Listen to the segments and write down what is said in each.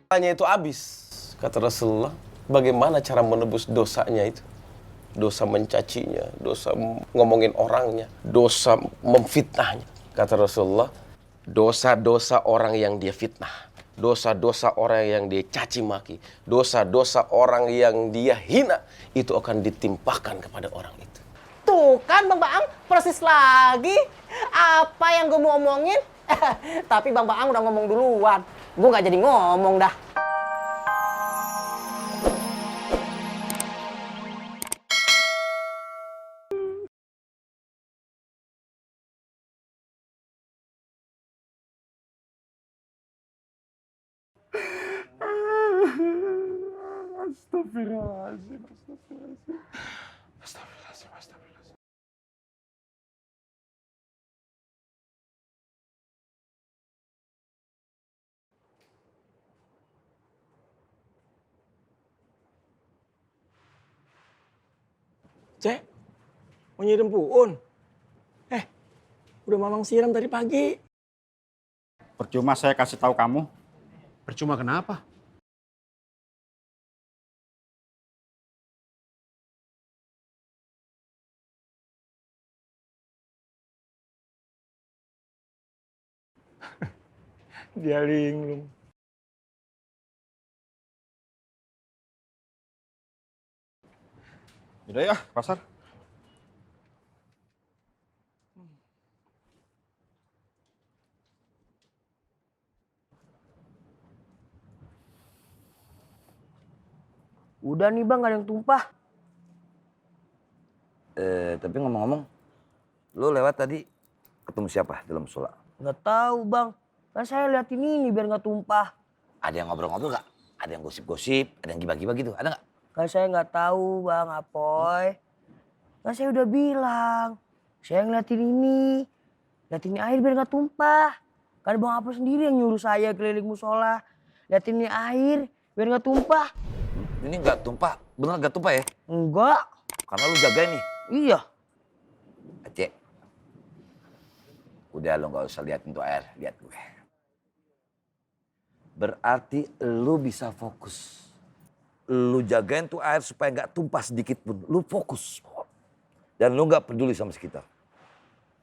Tanya itu habis, kata Rasulullah. Bagaimana cara menebus dosanya itu? Dosa mencacinya, dosa ngomongin orangnya, dosa memfitnahnya. Kata Rasulullah, dosa-dosa orang yang dia fitnah, dosa-dosa orang yang dia caci maki, dosa-dosa orang yang dia hina, itu akan ditimpakan kepada orang itu. Tuh kan Bang Baang, persis lagi. Apa yang gue mau omongin? Tapi Bang Baang udah ngomong duluan. Gue gak jadi ngomong dah. Astagfirullahaladzim, astagfirullahaladzim. Astagfirullahaladzim, astagfirullahaladzim. Cek, mau nyiram puun. Udah mamang siram tadi pagi. Percuma saya kasih tahu kamu. Percuma kenapa? Dia linglung. Udah ya, pasar. Udah nih Bang, gak ada yang tumpah. Tapi ngomong-ngomong, lu lewat tadi ketemu siapa dalam musola? Gak tahu Bang, kan saya liatin ini biar gak tumpah. Ada yang ngobrol-ngobrol gak? Ada yang gosip-gosip, ada yang gibah-gibah gitu, ada gak? Kan saya gak tahu Bang Apoy. Kan saya udah bilang, saya ngeliatin ini. Liatin ini air biar gak tumpah. Kan Bang Apoy sendiri yang nyuruh saya keliling musola. Liatin ini air biar gak tumpah. Ini gak tumpah, bener gak tumpah ya? Enggak. Karena lu jagain nih. Iya. Aceh, udah lu gak usah liatin tuh air, lihat gue. Berarti lu bisa fokus. Lu jagain tuh air supaya gak tumpah sedikit pun. Lu fokus. Dan lu gak peduli sama sekitar.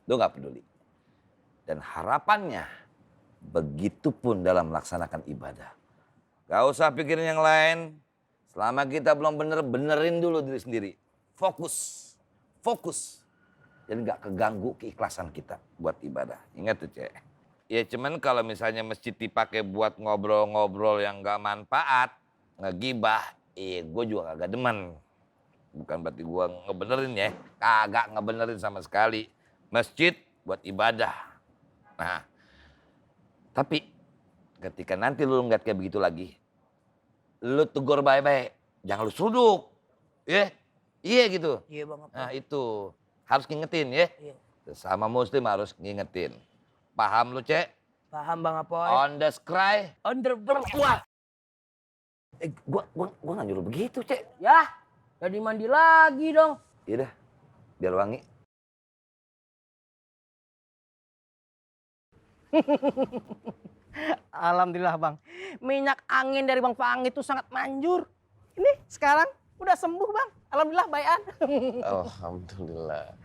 Lu gak peduli. Dan harapannya, begitupun dalam melaksanakan ibadah. Gak usah pikirin yang lain. Selama kita belum benerin dulu diri sendiri. Fokus. Fokus. Jadi gak keganggu keikhlasan kita buat ibadah. Ingat tuh Cek. Ya cuman kalau misalnya masjid dipakai buat ngobrol-ngobrol yang gak manfaat, ngegibah, gue juga kagak demen. Bukan berarti gue ngebenerin ya. Kagak ngebenerin sama sekali. Masjid buat ibadah. Nah, tapi ketika nanti lu ngeliat kayak begitu lagi, lu tegur baik-baik, jangan lu seruduk, ya, iya gitu. Iya Bang Apoy. Nah itu harus ngingetin ya. Iya. Sesama muslim harus ngingetin. Paham lu Cek? Paham Bang Apoy? On the scry. On the wah. Gua nggak nyuruh begitu Cek. Ya, jadi mandi lagi dong. Yaudah, biar wangi. Alhamdulillah Bang, minyak angin dari Bang Faang itu sangat manjur. Ini sekarang udah sembuh Bang, alhamdulillah bayan. Alhamdulillah.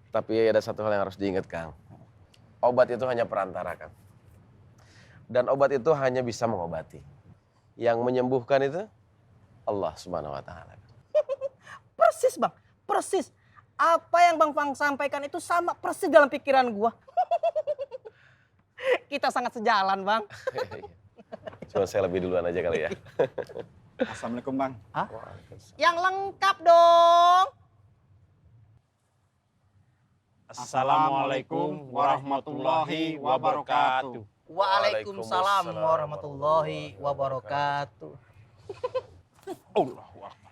Tapi ada satu hal yang harus diingat Kang. Obat itu hanya perantara Kang. Dan obat itu hanya bisa mengobati. Yang menyembuhkan itu Allah Subhanahu wa taala. Persis Bang, persis. Apa yang Bang Faang sampaikan itu sama persis dalam pikiran gua. Kita sangat sejalan Bang. Cuma saya lebih duluan aja kali ya. Assalamualaikum Bang. Yang lengkap dong. Assalamualaikum warahmatullahi wabarakatuh. Waalaikumsalam warahmatullahi wabarakatuh. Allahu Akbar.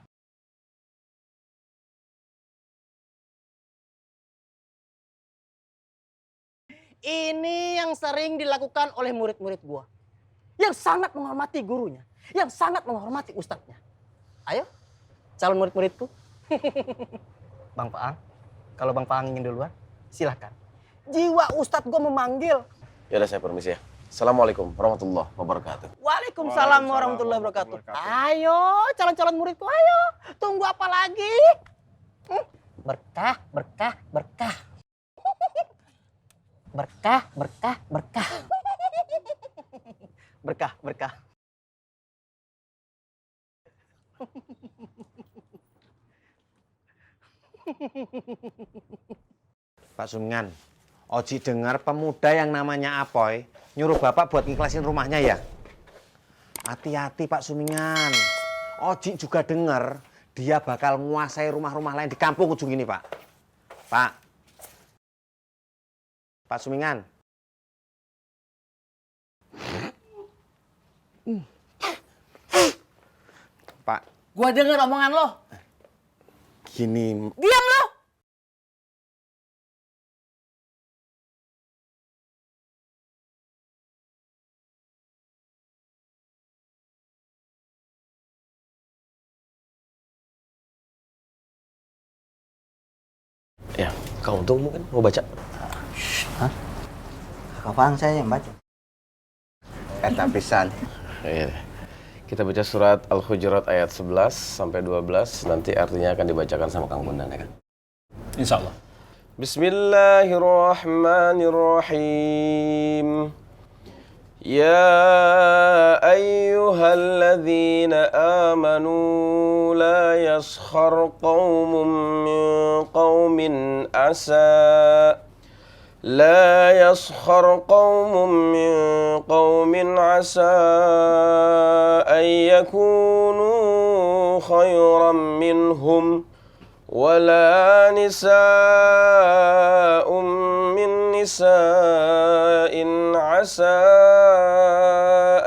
Ini yang sering dilakukan oleh murid-murid gua. Yang sangat menghormati gurunya. Yang sangat menghormati ustadznya. Ayo, calon murid-muridku. Bang Faang, kalau Bang Faang ingin duluan, silahkan. Jiwa ustadz gua memanggil. Ya udah saya permisi ya. Assalamualaikum warahmatullahi wabarakatuh. Waalaikumsalam warahmatullahi wabarakatuh. Ayo, calon-calon muridku, ayo. Tunggu apa lagi? Berkah, berkah, berkah. Berkah, berkah, berkah. Berkah, berkah. Pak Sumingan, Oji dengar pemuda yang namanya Apoy nyuruh Bapak buat ngiklasin rumahnya ya? Hati-hati Pak Sumingan. Oji juga dengar dia bakal menguasai rumah-rumah lain di kampung ujung ini, Pak. Pak. Pak Sumingan. Pak, Gua denger omongan lo. gini, Diam lo. Ya, kamu tuh mungkin mau baca. Kapan saya yang baca? kata pisan. Iya. Kita baca surat Al-Hujurat ayat 11 sampai 12, nanti artinya akan dibacakan sama Kang Bondan ya kan? Insya Allah. Bismillahirrahmanirrahim. Ya ayyuhalladzina amanu la yaskhar qaumun min qaumin asa لا يسخر قوم من قوم عسى أن يكونوا خيرا منهم ولا نساء من نساء عسى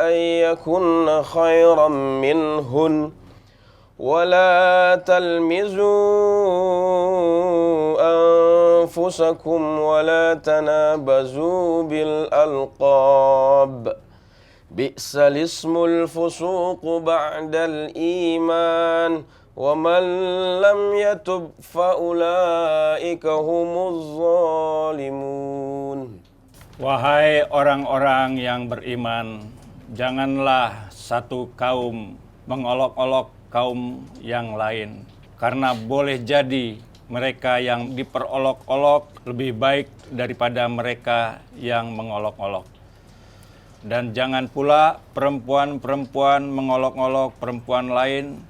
أن يكن خيرا منهن ولا تلمزوا أنفسكم ولا تنابزوا بالألقاب بئس الاسم الفسوق بعد الإيمان ومن لم يتب فأولئك هم الظالمون. Wahai orang-orang yang beriman, janganlah satu kaum mengolok-olok kaum yang lain, karena boleh jadi mereka yang diperolok-olok lebih baik daripada mereka yang mengolok-olok. Dan jangan pula perempuan-perempuan mengolok-olok perempuan lain,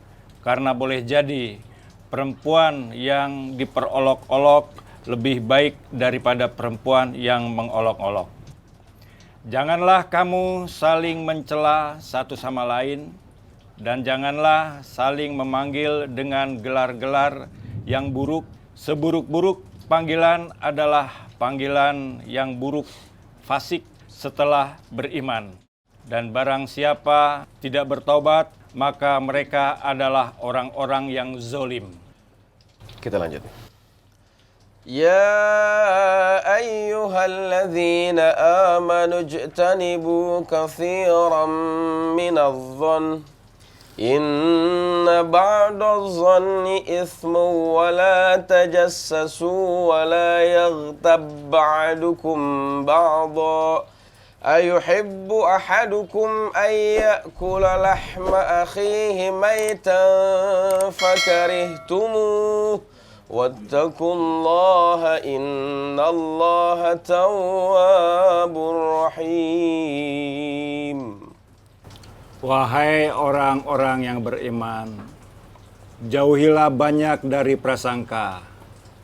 karena boleh jadi perempuan yang diperolok-olok lebih baik daripada perempuan yang mengolok-olok. Janganlah kamu saling mencela satu sama lain, dan janganlah saling memanggil dengan gelar-gelar yang buruk. Seburuk-buruk panggilan adalah panggilan yang buruk, fasik setelah beriman. Dan barang siapa tidak bertobat, maka mereka adalah orang-orang yang zolim. Kita lanjut. Ya ayyuhalladzina amanu ijtanibu katsiran minadh-dhann inna ba'dadh-dhanni ithmun wa la tajassasu wa la yaghtab ba'dukum ba'dha ayuhibbu ahadukum an ya'kula lahma akhihi maytan fakarihtumuh wattaqullaha innallaha tawwabur rahim. Wahai orang-orang yang beriman, jauhilah banyak dari prasangka.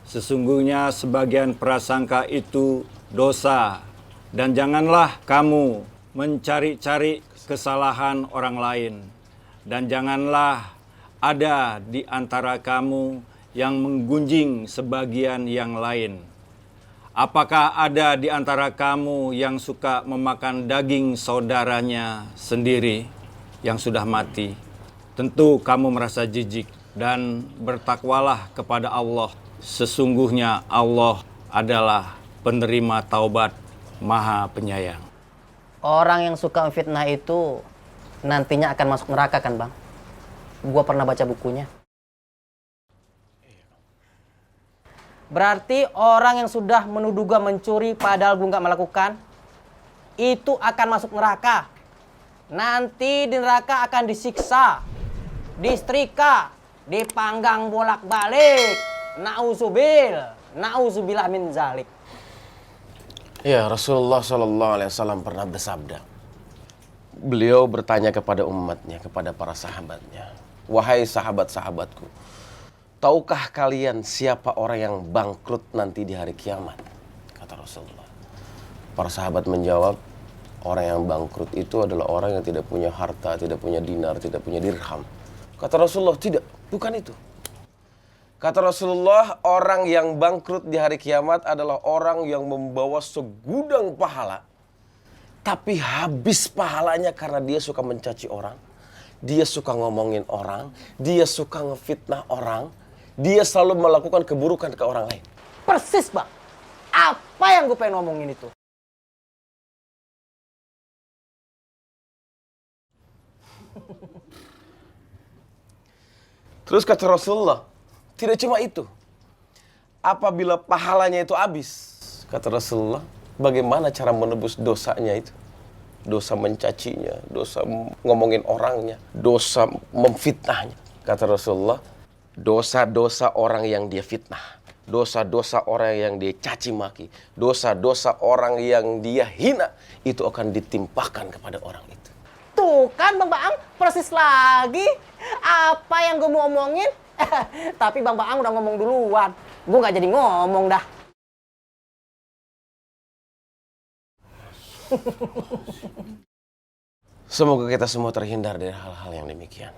Sesungguhnya sebagian prasangka itu dosa. Dan janganlah kamu mencari-cari kesalahan orang lain. Dan janganlah ada di antara kamu yang menggunjing sebagian yang lain. Apakah ada di antara kamu yang suka memakan daging saudaranya sendiri yang sudah mati? Tentu kamu merasa jijik, dan bertakwalah kepada Allah. Sesungguhnya Allah adalah penerima taubat, Maha Penyayang. Orang yang suka fitnah itu nantinya akan masuk neraka kan, Bang? Gua pernah baca bukunya. Berarti orang yang sudah menuduh gua mencuri padahal gua nggak melakukan, itu akan masuk neraka. Nanti di neraka akan disiksa, disetrika, dipanggang bolak-balik. Nauzubillah min zalik. Ya, Rasulullah SAW pernah bersabda. Beliau bertanya kepada umatnya, kepada para sahabatnya. Wahai sahabat-sahabatku, tahukah kalian siapa orang yang bangkrut nanti di hari kiamat? Kata Rasulullah. Para sahabat menjawab, orang yang bangkrut itu adalah orang yang tidak punya harta, tidak punya dinar, tidak punya dirham. Kata Rasulullah, tidak, bukan itu. Kata Rasulullah, orang yang bangkrut di hari kiamat adalah orang yang membawa segudang pahala. Tapi habis pahalanya karena dia suka mencaci orang. Dia suka ngomongin orang. Dia suka ngefitnah orang. Dia selalu melakukan keburukan ke orang lain. Persis, Bang. Apa yang gue pengen ngomongin itu? Terus kata Rasulullah, tidak cuma itu. Apabila pahalanya itu habis, kata Rasulullah, bagaimana cara menebus dosanya itu? Dosa mencacinya, dosa ngomongin orangnya, dosa memfitnahnya. Kata Rasulullah, dosa-dosa orang yang dia fitnah, dosa-dosa orang yang dia caci maki, dosa-dosa orang yang dia hina, itu akan ditimpakan kepada orang itu. Tuh kan Bang Baang, persis lagi. Apa yang gue mau omongin? Tapi Bang Baang udah ngomong duluan. Gue gak jadi ngomong dah. Semoga kita semua terhindar dari hal-hal yang demikian.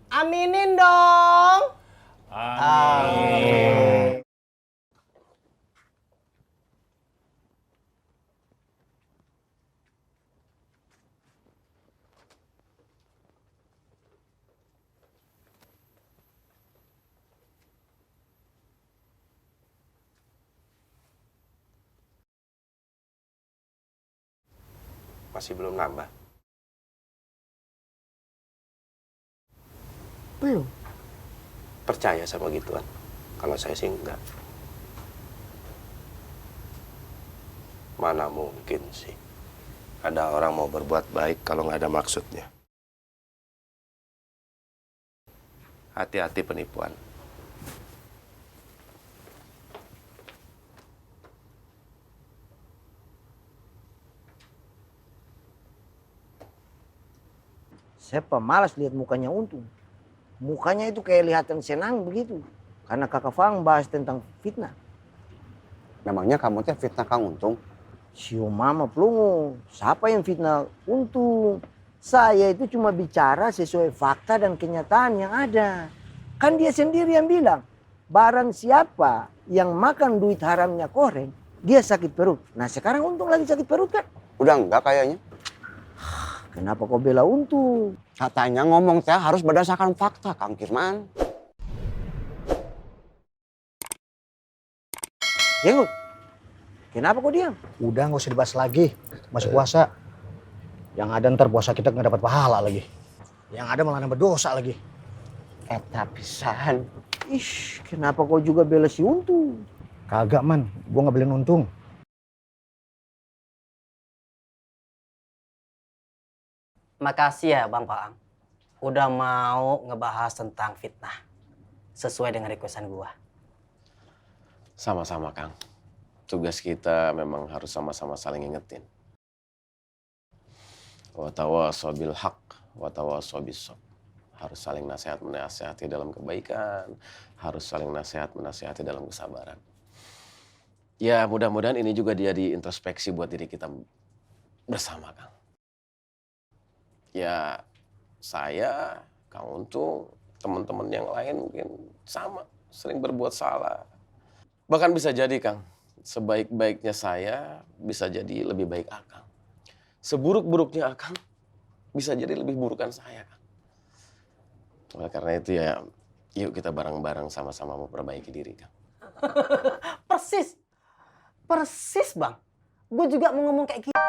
Aminin dong. Amin. Masih belum nambah. Belum. Percaya sama gituan? Kalau saya sih enggak. Mana mungkin sih ada orang mau berbuat baik kalau nggak ada maksudnya. Hati-hati penipuan. Saya pemalas lihat mukanya Untung. Mukanya itu kayak kelihatan senang begitu. Karena kakak Fang bahas tentang fitnah. Memangnya kamu teh fitnah Kang Untung? Sio mama pelungu. Siapa yang fitnah Untung? Saya itu cuma bicara sesuai fakta dan kenyataan yang ada. Kan dia sendiri yang bilang, barang siapa yang makan duit haramnya koreng, dia sakit perut. Nah sekarang Untung lagi sakit perut kan? Udah enggak kayaknya. Kenapa kau bela Untung? Katanya ngomong teh harus berdasarkan fakta, Kang Kirman. Jenggot, kenapa kau diam? Udah nggak usah dibahas lagi, masih puasa. Yang ada ntar puasa kita nggak dapat pahala lagi. Yang ada malah nambah dosa lagi. Eta pisan. Ish, kenapa kau juga bela si Untung? Kagak man, gua nggak beliin Untung. Makasih ya Bang Paang. Udah mau ngebahas tentang fitnah. Sesuai dengan requestan gua. Sama-sama, Kang. Tugas kita memang harus sama-sama saling ingetin. Wa tawassaw bil haq, wa tawassaw bis sabr. Harus saling nasihat menasihati dalam kebaikan, harus saling nasihat menasihati dalam kesabaran. Ya, mudah-mudahan ini juga jadi introspeksi buat diri kita bersama, Kang. Ya, saya, Kang Untung, teman-teman yang lain mungkin sama, sering berbuat salah. Bahkan bisa jadi, Kang, sebaik-baiknya saya bisa jadi lebih baik Akang. Seburuk-buruknya Akang bisa jadi lebih burukan saya, Kang. Oleh karena itu ya, yuk kita bareng-bareng sama-sama memperbaiki diri, Kang. Persis. Persis, Bang. Gue juga mau ngomong kayak gitu.